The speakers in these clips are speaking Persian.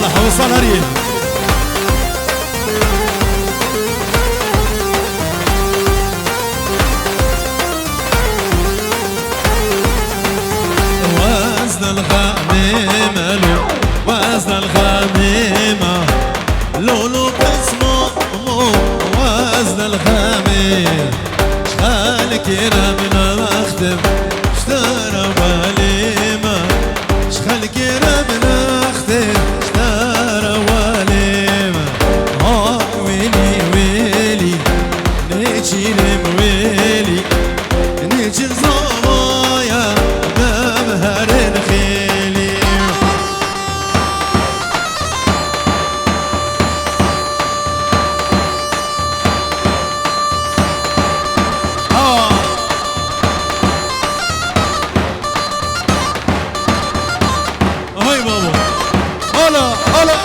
صالح ابو صالح هريل وزن الغميمة لو وزن الغميمة لولو باسمه وزن الغميمة شخالك ربنا اخدم اشترى وليمة شخالك ربنا اخدم اشترى وليمة ويلي ويلي نيجي ويلي نيجي الزوايا بمهر خيلي هاي بابا هلا هلا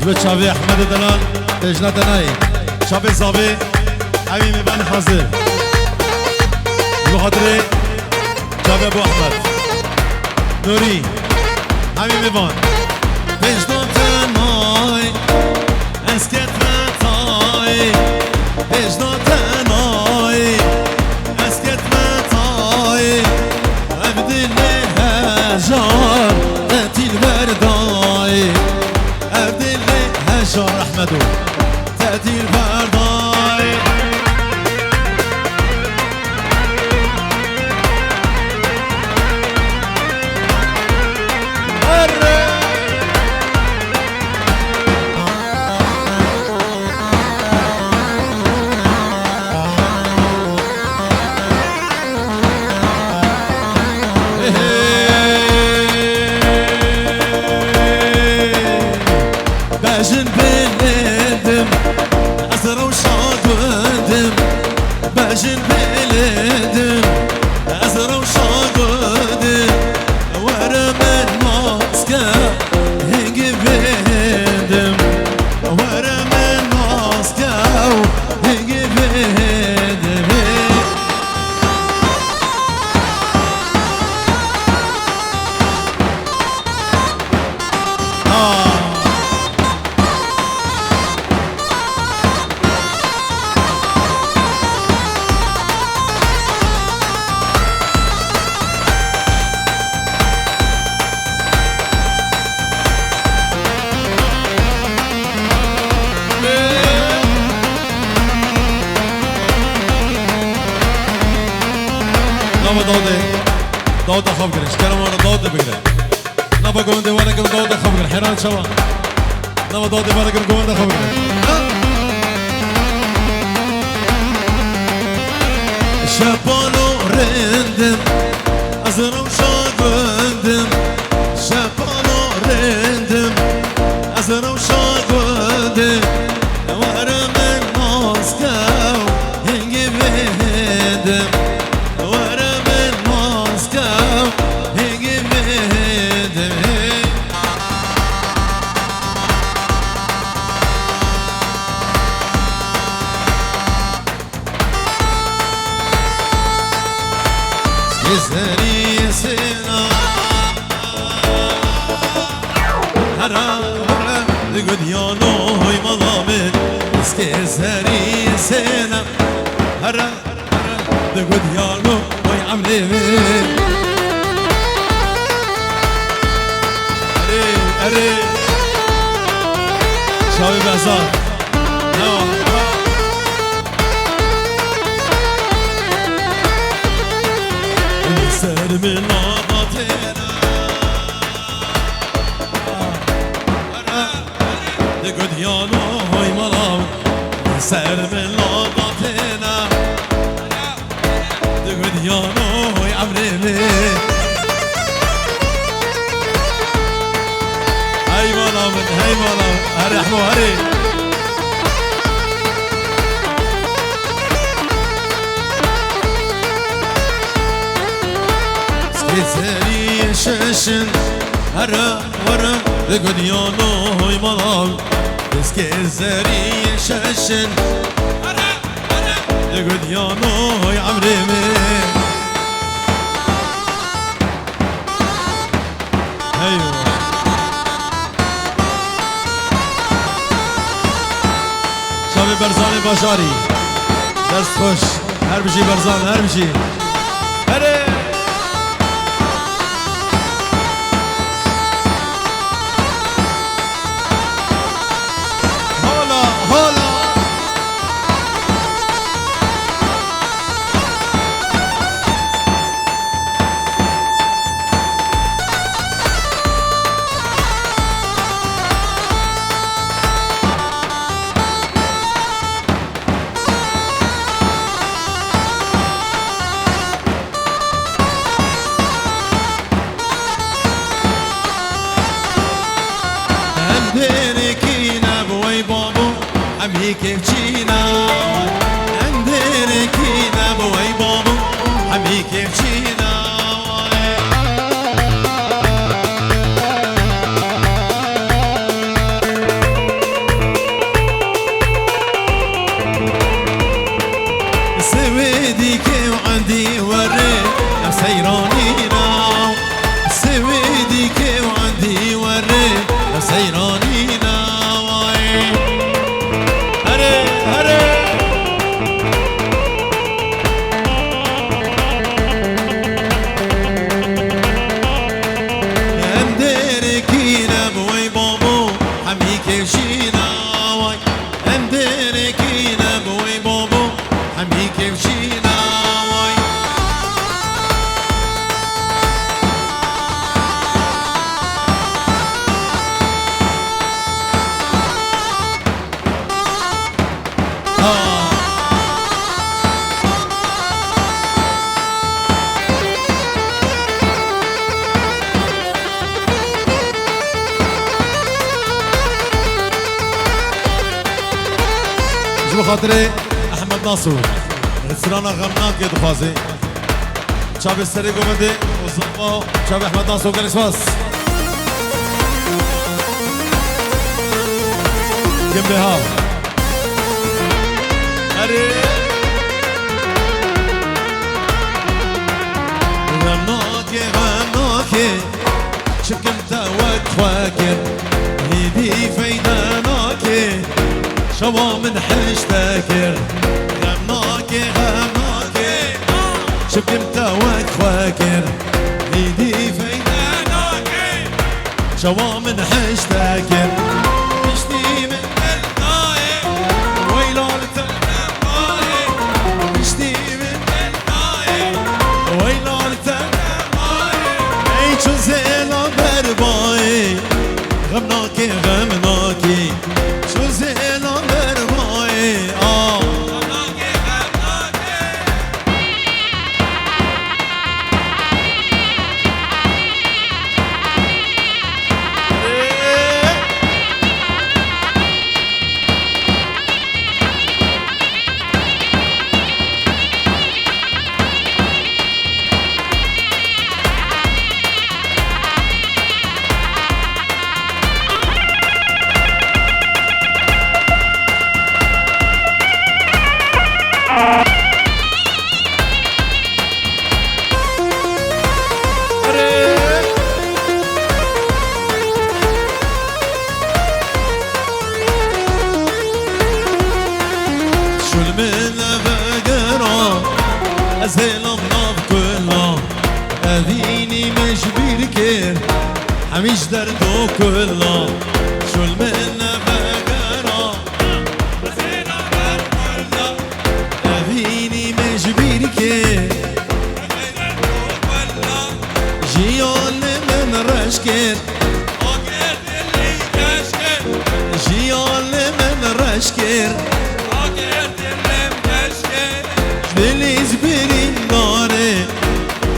جبت شافي احمد دلال تجنا دناي شافي صافي حبيبي بان حاضر بخاطري شافي ابو احمد نوري حبيبي بان تجنا دناي اسكت متاي تجنا دناي اسكت متاي ابدي لي هجار تاتي البرداي ابدي لي هجار احمدو تاتي البرداي باجن بلدم أزرع وشاق ودم باجن بلدم أزرع وشاق ودم ورا من ماسكة هنجي بهدم ورا من ماسكة هنجي بهدم نبا داود خواب گرش کرم وانا داود بگره نبا گونده وانا گل داود خواب گره حیران شما نبا داود وانا گل گونده خواب گره شبانو رندم ازرم شاگوندم شبانو رندم ازرم شاگوندم ورم ماسکو هنگی بهدم Seni sena Hara de godiano hoy malamen Seni sena Hara de godiano hoy amlemen Arre Şavi Behzat سر من لاباتنا دقد يانو هاي ملاو سر من لاباتنا محمو هري سكيزاري شاشن هرا ورا لقديانو هاي ملال سكيزاري شاشن هرا ورا لقديانو هاي عمري من ايوه شابي برزاني باشاري درس خوش هر بشي برزان هر بشي هري هولا هولا كيف جينا عندنا كينا بوي بابو حمي كيف جينا سويدي كيف عندي وري سيرانينا سويدي كيف عندي وري سيرانينا بخاطري احمد ناصر سرانا غمناك يا دخازي شاب السري قومدي وصفا شاب احمد ناصر وقال اسواس جنبي هاو هري غمناك غمناك شكمت وتفاكر هيدي فيداناك شوا من حش فاكر غمناكي غمناكي شكمت وقت فاكر ايدي فيداناكي شوا من حش فاكر مشتي من الناي ويلال تنماي مشتي من الناي ويلال تنماي اي شو زيلا برباي غمناكي غمناكي شو زيلا زيلم ناف كلها أذيني مش بيركير حميش دردو كلها شو المنة بقرا زيلم ناف كلها أذيني مش بيركير جيال من رشكر جيال من رشكر دليز برين ناري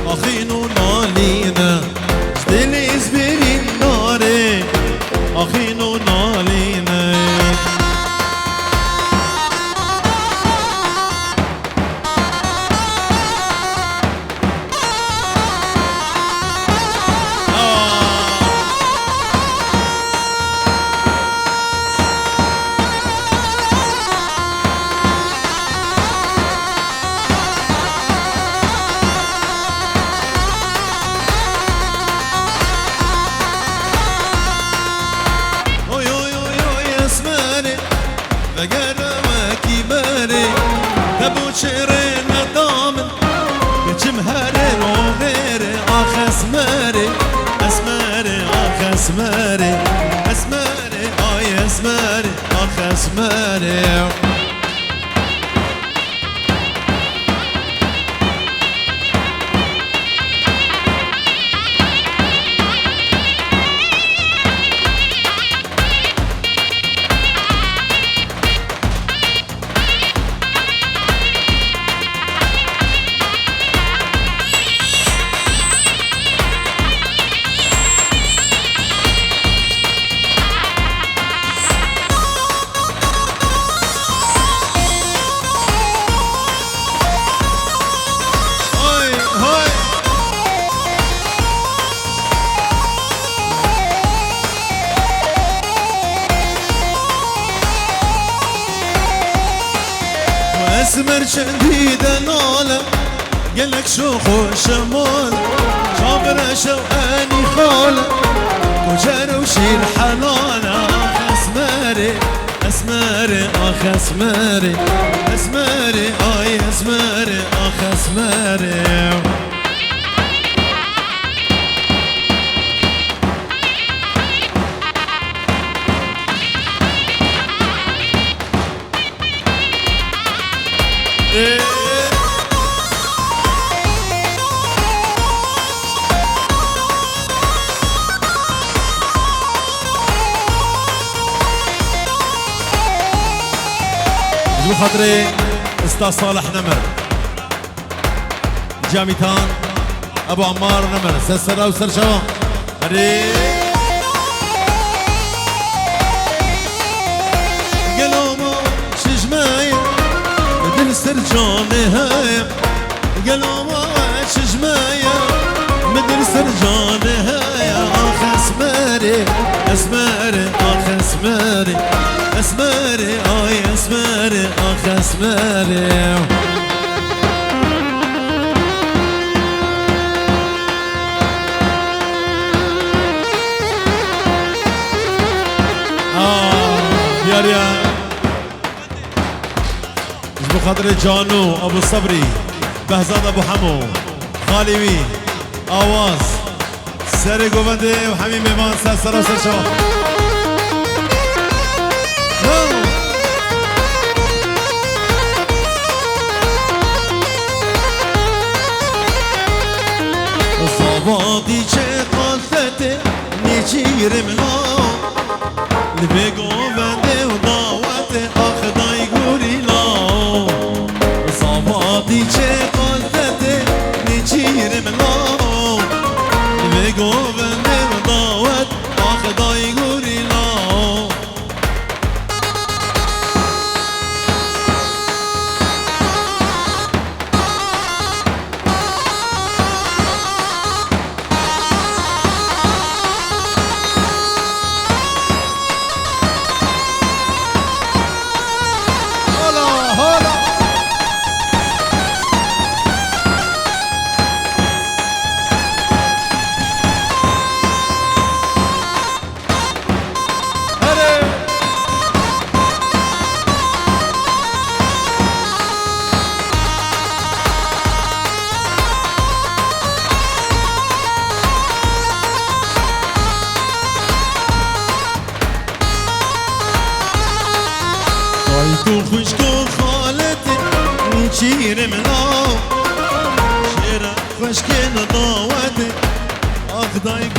أخينو نالينا دليز برين ناري أخينو نالينا وكي ماري تبو شيرين دامن بجمهري وغيري اخ اسماري اسماري اخ اسماري اسماري اي اسماري اخ اسماري اسمر شديد ناله قالك شو خوش مال شابر شوقاني خاله وجار وشيل حلاله اخ اسماري اسماري اخ اسماري اسماري اي اسماري اخ اسماري بخاطري استاذ صالح نمر جاميتان ابو عمار نمر سلسله وسرشوان هري قلومو شجمايه مدن سرجان نهايه قلومو شجمايه مدن سرجان نهايه اخ اسماري اسماري اخ اسماري اسماري اي اسماري اخ اسماري يا ريان جبو خاطر جانو ابو صبري بهزاد ابو حمو خالوي آواز سر گوونده وحمي ميمان سر شو صبادي چه قلته نجير منا لبگو بنده و دعوت آخ دای گوری لا صبادي چه قلته نجير منا لبگو بنده و دعوت آخ دای گوری لا تو خوشگو خالتي نشير منا شيرا خوشكي نداوتي اخ داي